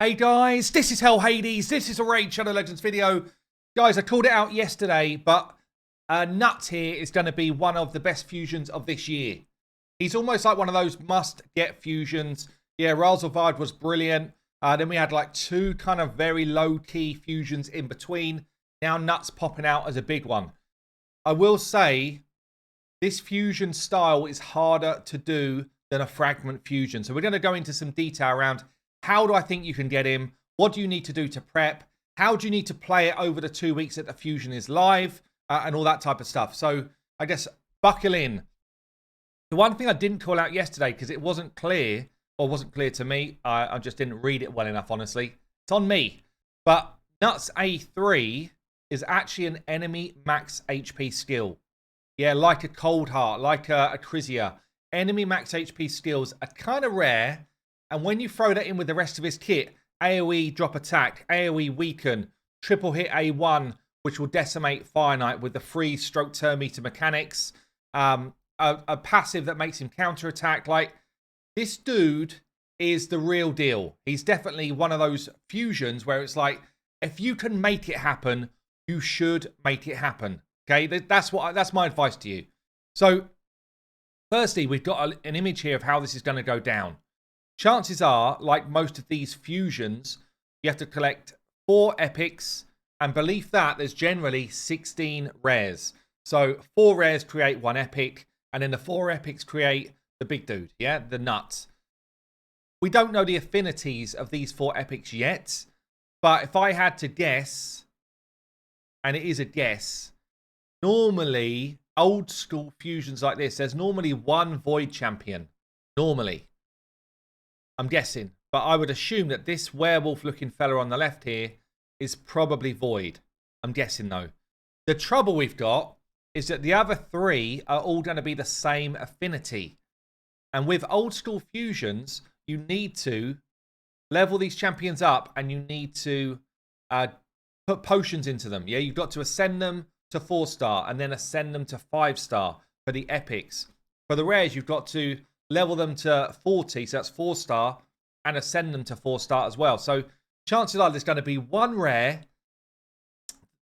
Hey guys, this is Hell Hades. This is a Raid Shadow Legends video. Guys, I called it out yesterday, but Gnut here is going to be one of the best fusions of this year. He's almost like one of those must-get fusions. Yeah, Razorvard was brilliant. Then we had like two kind of very low-key fusions in between. Now Gnut's popping out as a big one. I will say, this fusion style is harder to do than a fragment fusion. So we're going to go into some detail around how do I think you can get him? What do you need to do to prep? How do you need to play it over the 2 weeks that the fusion is live? And all that type of stuff. So I guess buckle in. The one thing I didn't call out yesterday because it wasn't clear, or wasn't clear to me, I just didn't read it well enough, honestly. It's on me. But Gnut's A3 is actually an enemy max HP skill. Yeah, like a Cold Heart, like a Crizia. Enemy max HP skills are kind of rare. And when you throw that in with the rest of his kit, AoE drop attack, AoE weaken, triple hit A1, which will decimate Fire Knight with the freeze stroke turn meter mechanics, a passive that makes him counterattack. Like, this dude is the real deal. He's definitely one of those fusions where it's like, if you can make it happen, you should make it happen. Okay, that's my advice to you. So, firstly, we've got an image here of how this is going to go down. Chances are, like most of these fusions, you have to collect 4 epics, and beneath that, there's generally 16 rares. So 4 rares create 1 epic, and then the 4 epics create the big dude, yeah, the Gnut. We don't know the affinities of these 4 epics yet, but if I had to guess, and it is a guess, normally, old school fusions like this, there's normally 1 Void champion, normally. I'm guessing, but I would assume that this werewolf-looking fella on the left here is probably Void. I'm guessing, though. The trouble we've got is that the other 3 are all going to be the same affinity. And with old-school fusions, you need to level these champions up, and you need to put potions into them. Yeah, you've got to ascend them to 4-star, and then ascend them to 5-star for the epics. For the rares, you've got to level them to 40, so that's 4-star, and ascend them to 4-star as well. So chances are there's going to be 1 rare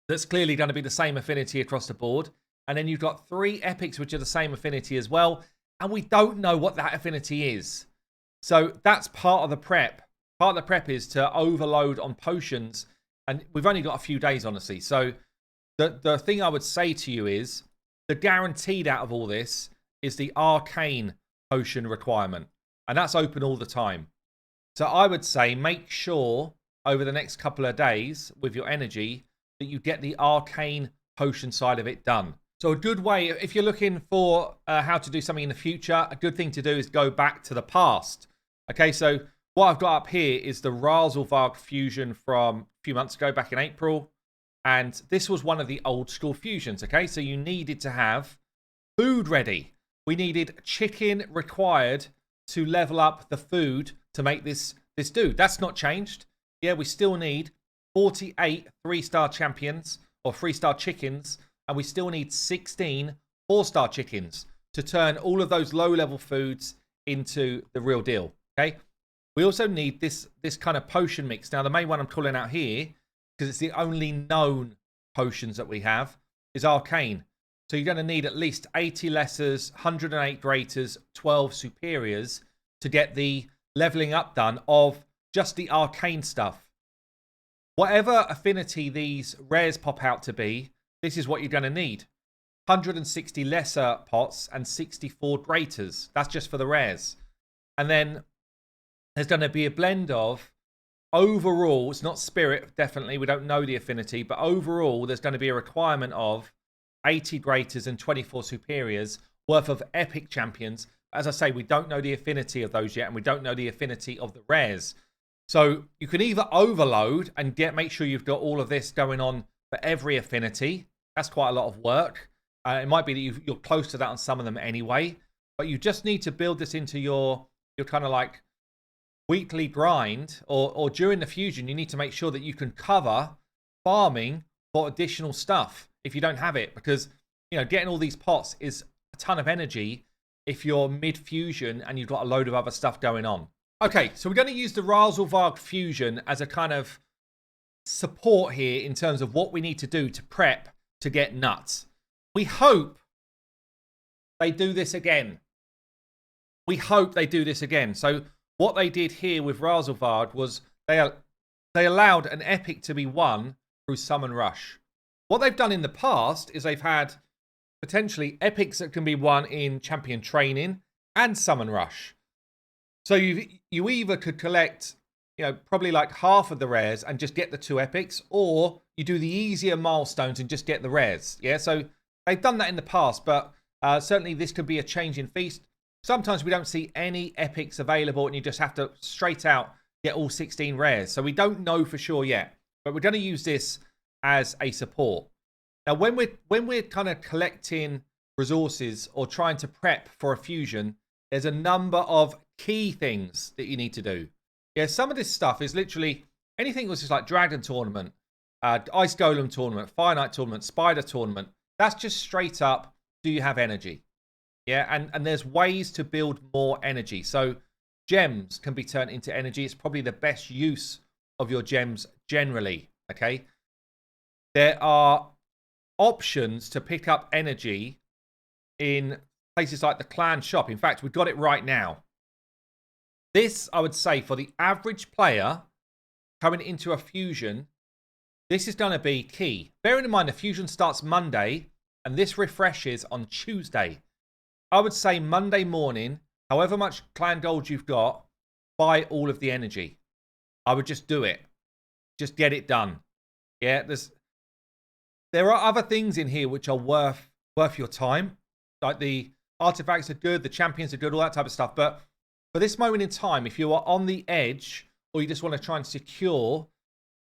that's clearly going to be the same affinity across the board. And then you've got 3 epics which are the same affinity as well. And we don't know what that affinity is. So that's part of the prep. Part of the prep is to overload on potions. And we've only got a few days, honestly. So the thing I would say to you is, the guaranteed out of all this is the arcane potion requirement, and that's open all the time. So I would say make sure over the next couple of days with your energy that you get the arcane potion side of it done. So a good way, if you're looking for how to do something in the future, a good thing to do is go back to the past. Okay, so what I've got up here is the Razorvard fusion from a few months ago, back in April, and this was one of the old school fusions. Okay, so you needed to have food ready. We needed chicken required to level up the food to make this dude. That's not changed. Yeah, we still need 48 3-star champions or 3-star chickens, and we still need 16 4-star chickens to turn all of those low-level foods into the real deal. Okay. We also need this kind of potion mix. Now, the main one I'm calling out here, because it's the only known potions that we have, is arcane. So you're going to need at least 80 lessers, 108 greaters, 12 superiors to get the leveling up done of just the arcane stuff. Whatever affinity these rares pop out to be, this is what you're going to need. 160 lesser pots and 64 greaters. That's just for the rares. And then there's going to be a blend of, overall, it's not spirit, definitely, we don't know the affinity, but overall there's going to be a requirement of 80 greaters and 24 superiors worth of epic champions. As I say, we don't know the affinity of those yet, and we don't know the affinity of the rares. So you can either overload and make sure you've got all of this going on for every affinity. That's quite a lot of work. It might be that you're close to that on some of them anyway, but you just need to build this into your kind of like weekly grind, or during the fusion, you need to make sure that you can cover farming for additional stuff if you don't have it, because, you know, getting all these pots is a ton of energy if you're mid-fusion and you've got a load of other stuff going on. Okay, so we're going to use the Razelvarg Fusion as a kind of support here in terms of what we need to do to prep to get nuts. We hope they do this again. We hope they do this again. So what they did here with Razelvarg was they allowed an epic to be won through Summon Rush. What they've done in the past is they've had potentially epics that can be won in Champion Training and Summon Rush. So you either could collect, probably like half of the rares and just get the 2 epics, or you do the easier milestones and just get the rares. Yeah, so they've done that in the past, but certainly this could be a change in feast. Sometimes we don't see any epics available and you just have to straight out get all 16 rares. So we don't know for sure yet, but we're going to use this as a support. Now, when we're kind of collecting resources or trying to prep for a fusion, there's a number of key things that you need to do. Yeah, some of this stuff is literally anything that's just like Dragon Tournament, Ice Golem Tournament, Fire Knight Tournament, Spider Tournament. That's just straight up, do you have energy? Yeah, and there's ways to build more energy. So gems can be turned into energy. It's probably the best use of your gems generally, okay? There are options to pick up energy in places like the clan shop. In fact, we've got it right now. This, I would say, for the average player coming into a fusion, this is going to be key. Bearing in mind the fusion starts Monday and this refreshes on Tuesday. I would say Monday morning, however much clan gold you've got, buy all of the energy. I would just do it. Just get it done. Yeah, there are other things in here which are worth your time. Like the artifacts are good, the champions are good, all that type of stuff. But for this moment in time, if you are on the edge or you just want to try and secure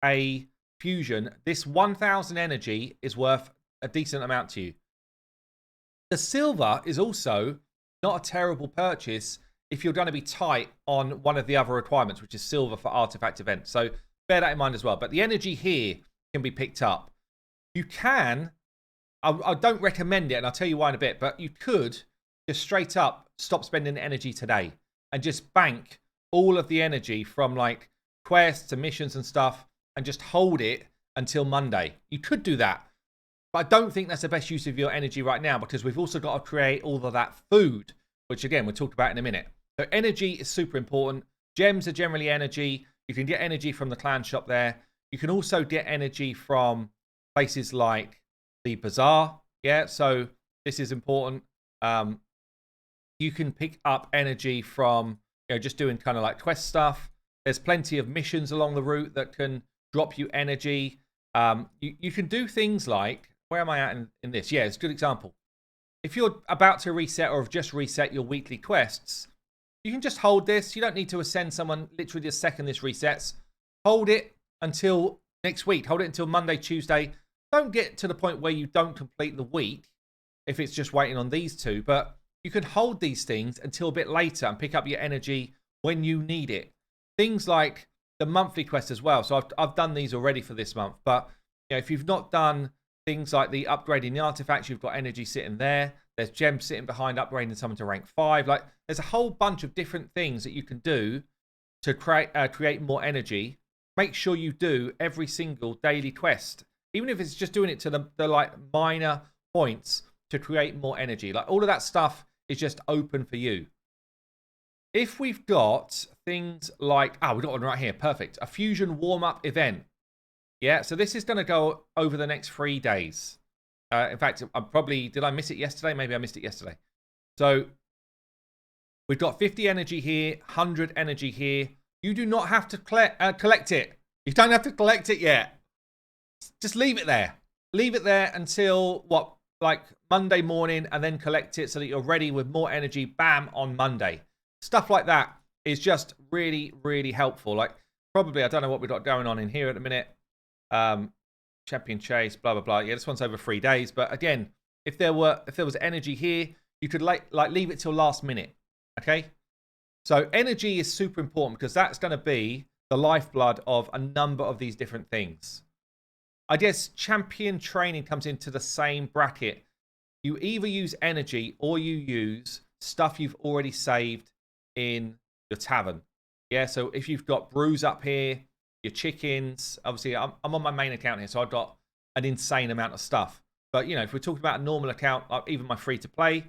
a fusion, this 1,000 energy is worth a decent amount to you. The silver is also not a terrible purchase if you're going to be tight on one of the other requirements, which is silver for artifact events. So bear that in mind as well. But the energy here can be picked up. You can, I don't recommend it, and I'll tell you why in a bit, but you could just straight up stop spending energy today and just bank all of the energy from like quests and missions and stuff and just hold it until Monday. You could do that, but I don't think that's the best use of your energy right now because we've also got to create all of that food, which again, we'll talk about in a minute. So energy is super important. Gems are generally energy. You can get energy from the clan shop there. You can also get energy from places like the bazaar. Yeah, so this is important. You can pick up energy from just doing kind of like quest stuff. There's plenty of missions along the route that can drop you energy. You can do things like, where am I at in this? Yeah, it's a good example. If you're about to reset or have just reset your weekly quests, you can just hold this. You don't need to ascend someone literally the second this resets. Hold it until next week. Hold it until Monday, Tuesday. Don't get to the point where you don't complete the week if it's just waiting on these two. But you can hold these things until a bit later and pick up your energy when you need it. Things like the monthly quest as well. So I've done these already for this month. But if you've not done things like the upgrading the artifacts, you've got energy sitting there. There's gems sitting behind upgrading someone to rank 5. Like there's a whole bunch of different things that you can do to create more energy. Make sure you do every single daily quest, even if it's just doing it to the like minor points to create more energy. Like all of that stuff is just open for you. If we've got things like, we've got one right here, perfect. A fusion warm-up event. Yeah, so this is going to go over the next 3 days. In fact, did I miss it yesterday? Maybe I missed it yesterday. So we've got 50 energy here, 100 energy here. You do not have to collect it. You don't have to collect it yet. Just leave it there. Leave it there until, like Monday morning, and then collect it so that you're ready with more energy, bam, on Monday. Stuff like that is just really, really helpful. Like, probably, I don't know what we've got going on in here at the minute. Champion chase, blah blah blah. Yeah, this one's over 3 days. But again, if there was energy here, you could like leave it till last minute. Okay, so energy is super important because that's going to be the lifeblood of a number of these different things. I guess champion training comes into the same bracket. You either use energy or you use stuff you've already saved in your tavern. Yeah, so if you've got brews up here, your chickens, obviously I'm on my main account here, so I've got an insane amount of stuff. But, you know, if we're talking about a normal account, even my free-to-play,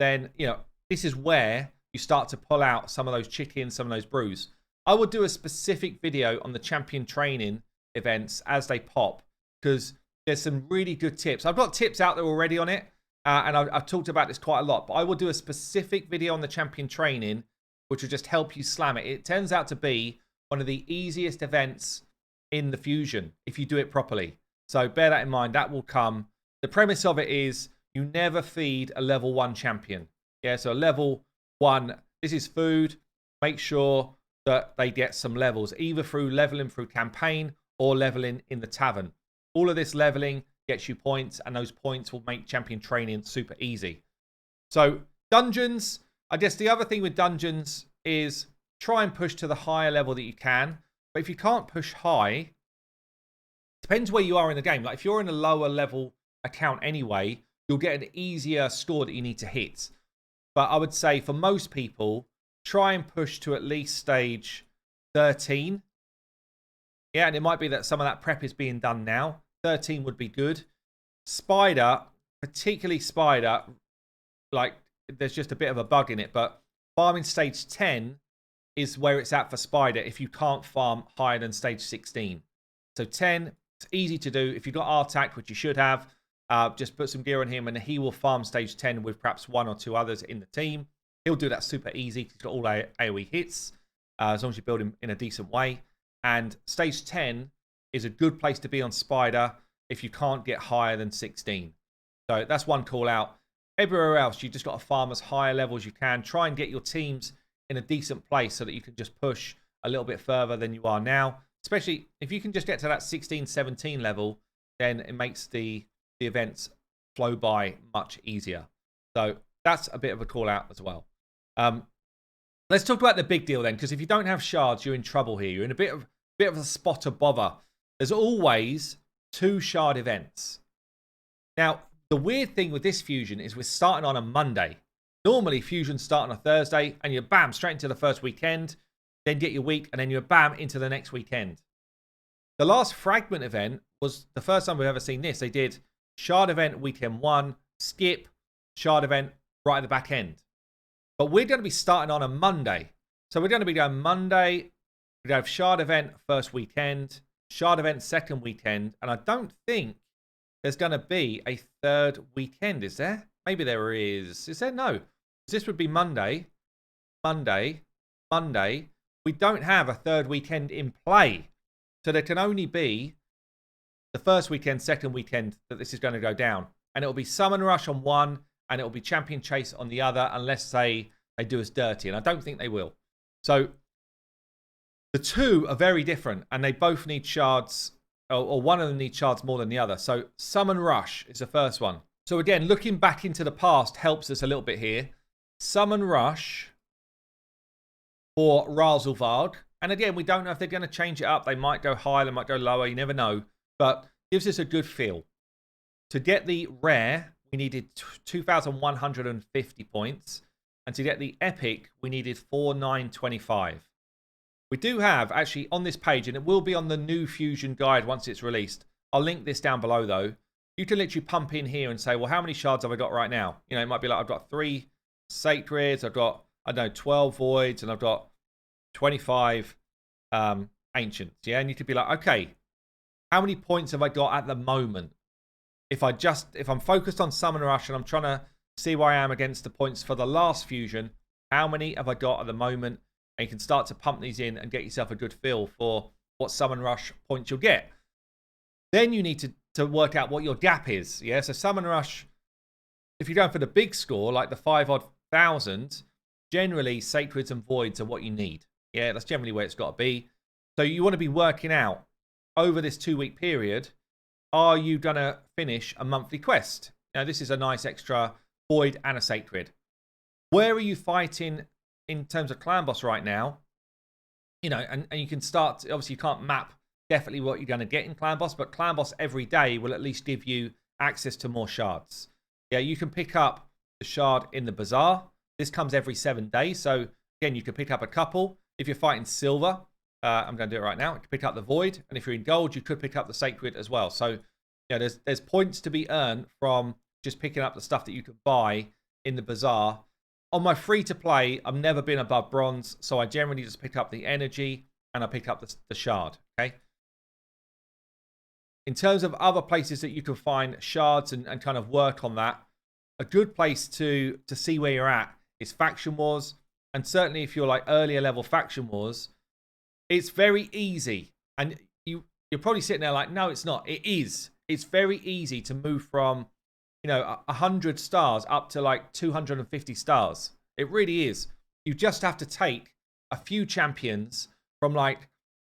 then, you know, this is where you start to pull out some of those chickens, some of those brews. I will do a specific video on the champion training events as they pop, because there's some really good tips. I've got tips out there already on it, and I've talked about this quite a lot, but I will do a specific video on the champion training, which will just help you slam it. It turns out to be one of the easiest events in the Fusion if you do it properly. So bear that in mind. That will come. The premise of it is you never feed a level 1 champion. Yeah, so level 1, this is food. Make sure that they get some levels, either through leveling through campaign or leveling in the tavern. All of this leveling gets you points, and those points will make champion training super easy. So dungeons, I guess the other thing with dungeons is try and push to the higher level that you can. But if you can't push high, depends where you are in the game. Like if you're in a lower level account anyway, you'll get an easier score that you need to hit. But I would say for most people, try and push to at least stage 13. Yeah, and it might be that some of that prep is being done now. 13 would be good. Spider, particularly Spider, like there's just a bit of a bug in it, but farming stage 10 is where it's at for Spider if you can't farm higher than stage 16. So 10, it's easy to do. If you've got Artact, which you should have, just put some gear on him and he will farm stage 10 with perhaps 1 or 2 others in the team. He'll do that super easy. He's got all AoE hits, as long as you build him in a decent way. And stage 10 is a good place to be on Spider if you can't get higher than 16. So that's one call out. Everywhere else, you just got to farm as high a level as you can. Try and get your teams in a decent place so that you can just push a little bit further than you are now. Especially if you can just get to that 16, 17 level, then it makes the events flow by much easier. So that's a bit of a call out as well. Let's talk about the big deal then, because if you don't have shards, you're in trouble here. You're in a bit of a spot of bother. There's always 2 shard events. Now, the weird thing with this Fusion is we're starting on a Monday. Normally, Fusions start on a Thursday, and you're bam, straight into the first weekend, then get your week, and then you're bam, into the next weekend. The last Fragment event was the first time we've ever seen this. They did Shard event weekend 1, skip, Shard event right at the back end. But we're going to be starting on a Monday. So we're going to be going Monday, we have Shard event first weekend, Shard event second weekend, and I don't think there's going to be a third weekend, is there? Maybe there is. Is there? No. This would be Monday, Monday, Monday. We don't have a third weekend in play. So there can only be the first weekend, second weekend that this is going to go down. And it will be Summon Rush on one, and it will be Champion Chase on the other, unless they do us dirty. And I don't think they will. So the 2 are very different, and they both need shards, or one of them needs shards more than the other. So Summon Rush is the first one. So again, looking back into the past helps us a little bit here. Summon Rush for Razelvarg. And again, we don't know if they're going to change it up. They might go higher, they might go lower. You never know. But gives us a good feel. To get the rare, we needed 2,150 points. And to get the epic, we needed 4,925. We do have, actually, on this page, and it will be on the new Fusion guide once it's released. I'll link this down below, though. You can literally pump in here and say, well, how many shards have I got right now? You know, it might be like, I've got 3 Sacreds, I've got, I don't know, 12 Voids, and I've got 25 Ancients. Yeah, and you could be like, okay, how many points have I got at the moment? If I'm focused on Summon Rush and I'm trying to see where I am against the points for the last Fusion, how many have I got at the moment? And you can start to pump these in and get yourself a good feel for what Summon Rush points you'll get. Then you need to work out what your gap is. Yeah, so Summon Rush, if you're going for the big score, like the 5,000, generally Sacreds and Voids are what you need. Yeah, that's generally where it's got to be. So you want to be working out over this 2-week period, are you going to finish a monthly quest? Now, this is a nice extra Void and a Sacred. Where are you fighting in terms of clan boss right now? You know, and you can start, obviously you can't map definitely what you're going to get in clan boss, but clan boss every day will at least give you access to more shards. Yeah, you can pick up the shard in the bazaar. This comes every 7 days. So again, you can pick up a couple. If you're fighting silver, I'm going to do it right now. You can pick up the void, and if you're in gold, you could pick up the sacred as well. So, yeah, there's points to be earned from just picking up the stuff that you can buy in the bazaar. On my free-to-play, I've never been above bronze, so I generally just pick up the energy and I pick up the shard, okay? In terms of other places that you can find shards and kind of work on that, a good place to see where you're at is Faction Wars. And certainly if you're like earlier level Faction Wars, it's very easy. And you're probably sitting there like, no, it's not. It is. It's very easy to move from, 100 stars up to like 250 stars. It really is. You just have to take a few champions from like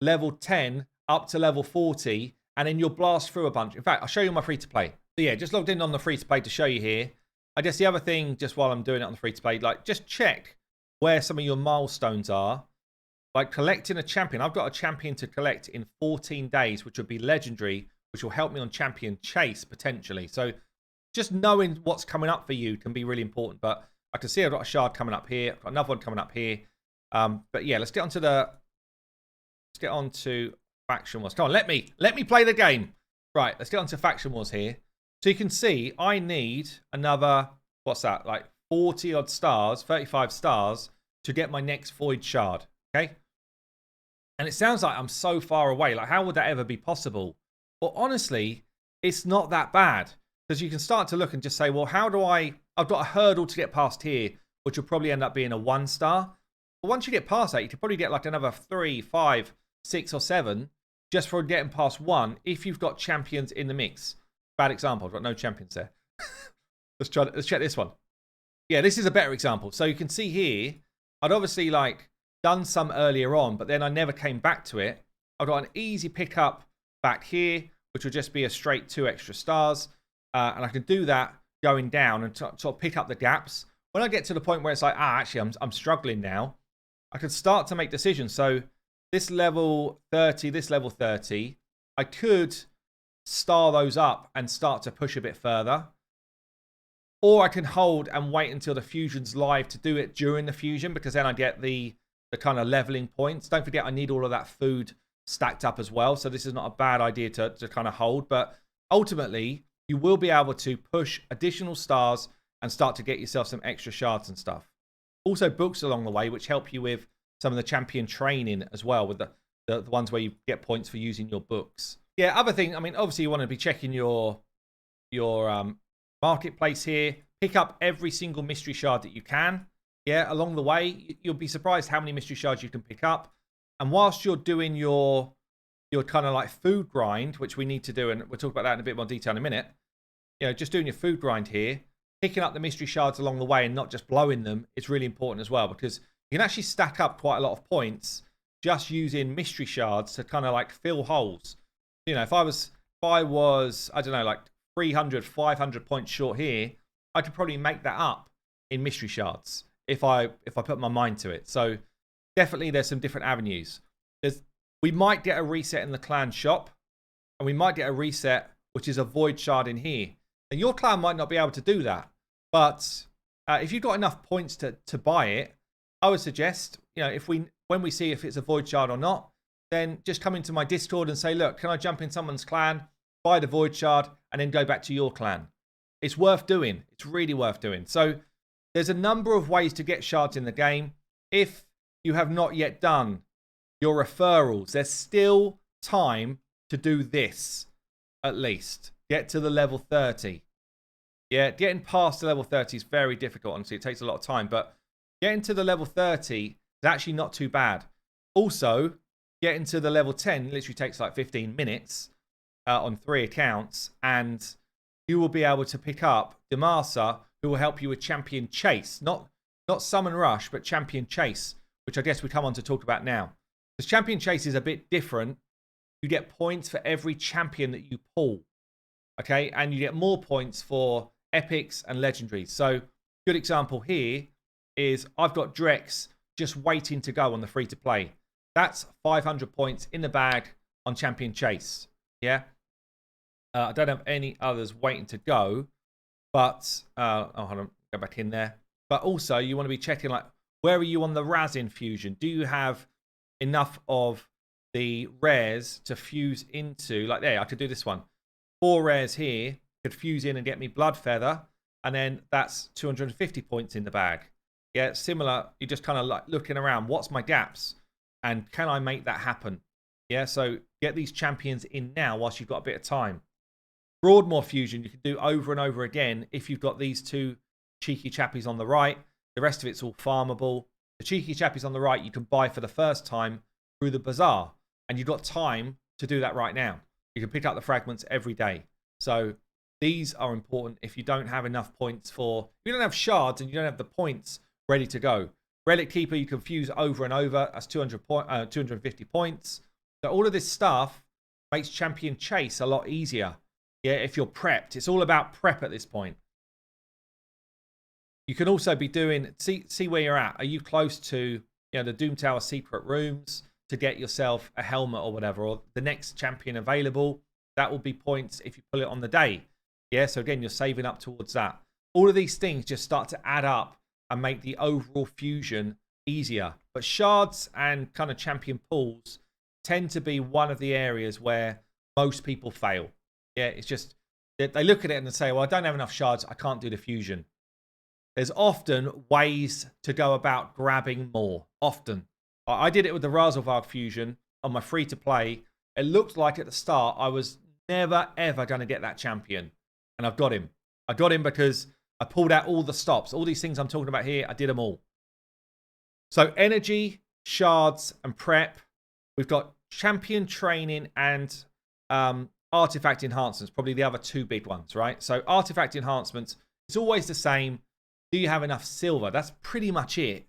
level 10 up to level 40, and then you'll blast through a bunch. In fact, I'll show you my free-to-play. So yeah, just logged in on the free-to-play to show you here. I guess the other thing, just while I'm doing it on the free-to-play, like just check where some of your milestones are. Like collecting a champion. I've got a champion to collect in 14 days, which would be legendary, which will help me on champion chase potentially. So just knowing what's coming up for you can be really important. But I can see I've got a shard coming up here. I've got another one coming up here. But yeah, let's get onto Faction Wars. Come on, let me play the game. Right, let's get onto Faction Wars here. So you can see I need another, what's that, like 40 odd stars, 35 stars to get my next void shard. Okay? And it sounds like I'm so far away. Like, how would that ever be possible? Well, honestly, it's not that bad. Because you can start to look and just say, well, how do I've got a hurdle to get past here, which will probably end up being a 1 star. But once you get past that, you could probably get like another 3, 5, 6 or 7 just for getting past 1 if you've got champions in the mix. Bad example. I've got no champions there. Let's check this one. Yeah, this is a better example. So you can see here, I'd obviously like done some earlier on, but then I never came back to it. I've got an easy pickup back here, which will just be a straight 2 extra stars. And I can do that going down and sort of pick up the gaps. When I get to the point where it's like, actually, I'm struggling now, I can start to make decisions. So this level 30, this level 30, I could star those up and start to push a bit further. Or I can hold and wait until the fusion's live to do it during the fusion, because then I get the kind of leveling points. Don't forget, I need all of that food stacked up as well. So this is not a bad idea to kind of hold. But ultimately, you will be able to push additional stars and start to get yourself some extra shards and stuff. Also books along the way, which help you with some of the champion training as well, with the ones where you get points for using your books. Yeah, other thing, I mean, obviously you want to be checking your marketplace here. Pick up every single mystery shard that you can. Yeah, along the way, you'll be surprised how many mystery shards you can pick up. And whilst you're doing your kind of like food grind, which we need to do, and we'll talk about that in a bit more detail in a minute. Just doing your food grind here, picking up the mystery shards along the way and not just blowing them, it's really important as well, because you can actually stack up quite a lot of points just using mystery shards to kind of like fill holes. If I was, I don't know, like 300, 500 points short here, I could probably make that up in mystery shards if I put my mind to it. So definitely there's some different avenues. We might get a reset in the clan shop, and we might get a reset, which is a void shard in here. And your clan might not be able to do that. But if you've got enough points to buy it, I would suggest, when we see if it's a void shard or not, then just come into my Discord and say, look, can I jump in someone's clan, buy the void shard, and then go back to your clan? It's worth doing. It's really worth doing. So there's a number of ways to get shards in the game. If you have not yet done your referrals, there's still time to do this, at least. Get to the level 30. Yeah, getting past the level 30 is very difficult, honestly. It takes a lot of time, but getting to the level 30 is actually not too bad. Also, getting to the level 10 literally takes like 15 minutes on 3 accounts, and you will be able to pick up Demasa, who will help you with Champion Chase. Not Summon Rush, but Champion Chase, which I guess we come on to talk about now. Because Champion Chase is a bit different. You get points for every champion that you pull. Okay, and you get more points for epics and legendaries. So, good example here is I've got Drex just waiting to go on the free-to-play. That's 500 points in the bag on Champion Chase. Yeah. I don't have any others waiting to go. But, hold on, go back in there. But also, you want to be checking, like, Where are you on the Razin fusion? Do you have enough of the rares to fuse into? Like there, I could do this one. 4 rares here could fuse in and get me Blood Feather, and then that's 250 points in the bag. Yeah, similar. You're just kind of like looking around. What's my gaps? And can I make that happen? Yeah, so get these champions in now whilst you've got a bit of time. Broadmoor fusion you can do over and over again if you've got these 2 cheeky chappies on the right. The rest of it's all farmable. The cheeky chappies on the right you can buy for the first time through the bazaar. And you've got time to do that right now. You can pick up the fragments every day. So these are important if you don't have enough points for... If you don't have shards and you don't have the points ready to go. Relic Keeper you can fuse over and over. That's 250 points. So all of this stuff makes Champion Chase a lot easier. Yeah, if you're prepped. It's all about prep at this point. You can also be doing... See where you're at. Are you close to the Doom Tower secret rooms to get yourself a helmet or whatever? Or the next champion available? That will be points if you pull it on the day. Yeah, so again, you're saving up towards that. All of these things just start to add up and make the overall fusion easier. But shards and kind of champion pools tend to be one of the areas where most people fail. Yeah, it's just, they look at it and they say, well, I don't have enough shards, I can't do the fusion. There's often ways to go about grabbing more. Often. I did it with the Razelvarg fusion on my free-to-play. It looked like at the start I was never, ever going to get that champion. And I've got him. I got him because I pulled out all the stops. All these things I'm talking about here, I did them all. So energy, shards, and prep. We've got champion training and artifact enhancements. Probably the other 2 big ones, right? So artifact enhancements, it's always the same. Do you have enough silver? That's pretty much it.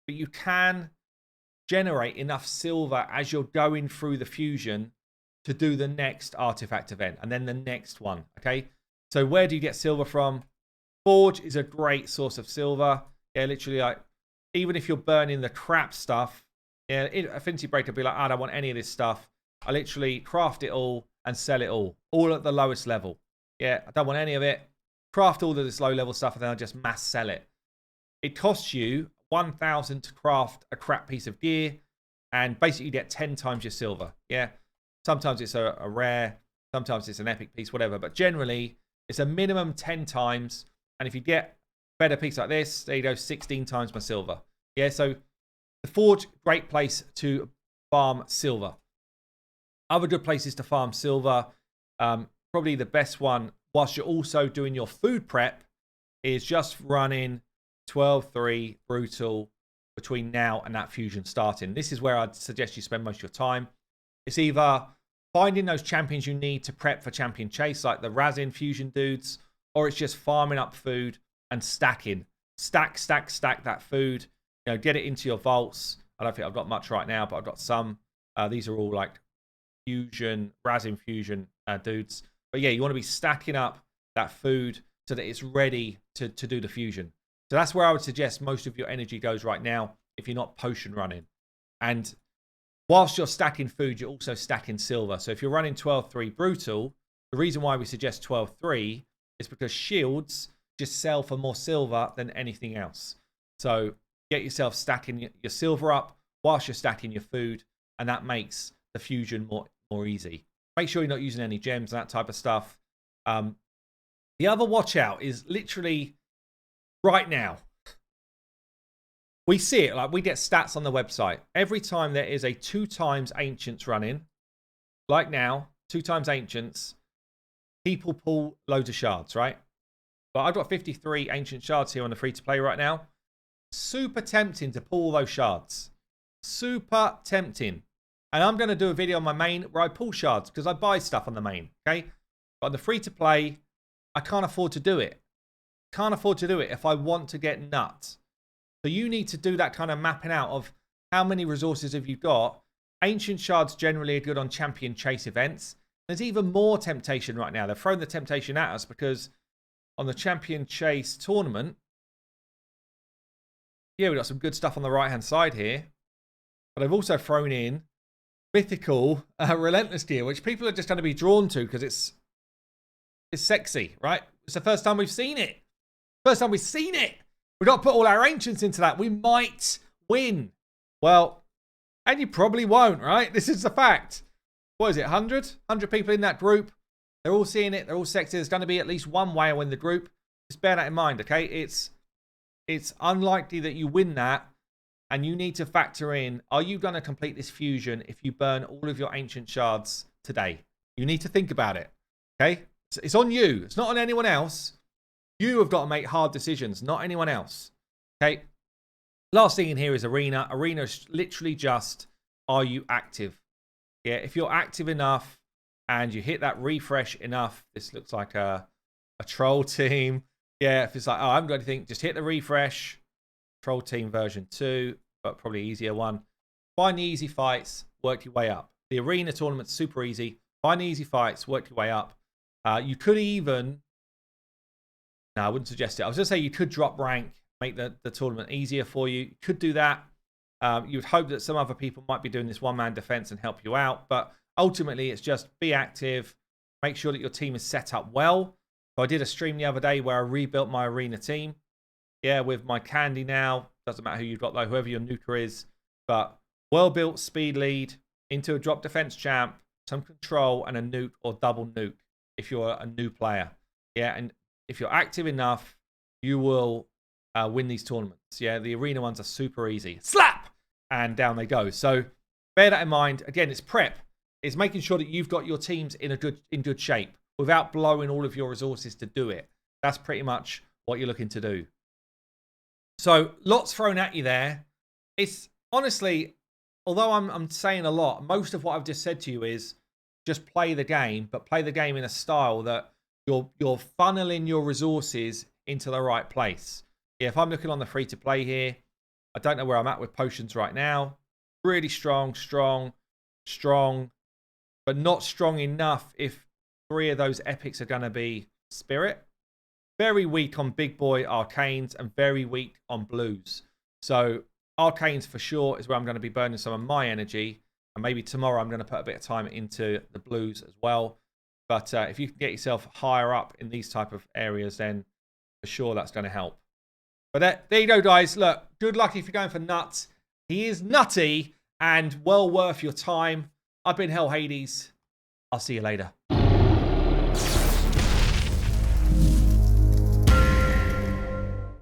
But you can generate enough silver as you're going through the fusion to do the next artifact event and then the next one. Okay, so where do you get silver from? Forge is a great source of silver. Yeah, literally, like even if you're burning the crap stuff, yeah, Affinity Breaker will be like, I don't want any of this stuff. I literally craft it all and sell it all at the lowest level. Yeah, I don't want any of it. Craft all of this low level stuff and then I just mass sell it. It costs you 1,000 to craft a crap piece of gear, and basically you get 10 times your silver. Yeah, sometimes it's a rare, sometimes it's an epic piece, whatever, but generally it's a minimum 10 times. And if you get a better piece like this, there you go, 16 times my silver. Yeah, so the Forge, great place to farm silver. Other good places to farm silver, probably the best one whilst you're also doing your food prep is just running 12-3 brutal between now and that fusion starting. This is where I'd suggest you spend most of your time. It's either finding those champions you need to prep for champion chase, like the Razin fusion dudes, or it's just farming up food and stacking. Stack that food. Get it into your vaults. I don't think I've got much right now, but I've got some. These are all like fusion, Razin fusion dudes. But yeah, you want to be stacking up that food so that it's ready to do the fusion. So that's where I would suggest most of your energy goes right now if you're not potion running. And whilst you're stacking food, you're also stacking silver. So if you're running 12-3 brutal, the reason why we suggest 12-3 is because shields just sell for more silver than anything else. So get yourself stacking your silver up whilst you're stacking your food, and that makes the fusion more easy. Make sure you're not using any gems and that type of stuff. The other watch out is literally right now. We see it, like we get stats on the website. Every time there is a 2 times Ancients running, like now, 2 times Ancients, people pull loads of shards, right? But I've got 53 Ancient Shards here on the free-to-play right now. Super tempting to pull those shards. Super tempting. And I'm going to do a video on my main where I pull shards because I buy stuff on the main, okay? But on the free-to-play, I can't afford to do it. Can't afford to do it if I want to get nuts. So you need to do that kind of mapping out of how many resources have you got. Ancient Shards generally are good on champion chase events. There's even more temptation right now. They've thrown the temptation at us because on the champion chase tournament, yeah, we've got some good stuff on the right-hand side here. But I've also thrown in mythical relentless gear, which people are just going to be drawn to because it's sexy, right? It's the first time we've seen it. First time we've seen it. We've got to put all our ancients into that. We might win. Well, and you probably won't, right? This is the fact. What is it, 100? 100 people in that group. They're all seeing it. They're all sexy. There's going to be at least one whale in the group. Just bear that in mind, okay? It's unlikely that you win that. And you need to factor in, are you going to complete this fusion if you burn all of your ancient shards today? You need to think about it, okay? It's on you. It's not on anyone else. You have got to make hard decisions, not anyone else, okay? Last thing in here is arena. Arena is literally just, are you active? Yeah, if you're active enough and you hit that refresh enough, this looks like a troll team. Yeah, if it's like, oh, I haven't got anything, just hit the refresh. Troll team version 2, but probably easier one. Find the easy fights, work your way up. The arena tournament's super easy. Find the easy fights, work your way up. You could even, no, I wouldn't suggest it. I was going to say you could drop rank, make the tournament easier for you. You could do that. You would hope that some other people might be doing this one-man defense and help you out. But ultimately, it's just be active. Make sure that your team is set up well. So I did a stream the other day where I rebuilt my arena team. Yeah, with my candy now. Doesn't matter who you've got, though, whoever your nuker is. But well-built speed lead into a drop defense champ, some control, and a nuke or double nuke if you're a new player. Yeah, and if you're active enough, you will win these tournaments. Yeah, the arena ones are super easy. Slap! And down they go. So bear that in mind. Again, it's prep. It's making sure that you've got your teams in good shape without blowing all of your resources to do it. That's pretty much what you're looking to do. So lots thrown at you there. It's honestly, although I'm saying a lot, most of what I've just said to you is just play the game, but play the game in a style that you're funneling your resources into the right place. Yeah, if I'm looking on the free to play here, I don't know where I'm at with potions right now. Really strong, but not strong enough if 3 of those epics are going to be spirit. Very weak on big boy arcanes and very weak on blues. So arcanes for sure is where I'm going to be burning some of my energy. And maybe tomorrow I'm going to put a bit of time into the blues as well. But if you can get yourself higher up in these type of areas, then for sure that's going to help. But there you go, guys. Look, good luck if you're going for Gnut. He is nutty and well worth your time. I've been Hell Hades. I'll see you later.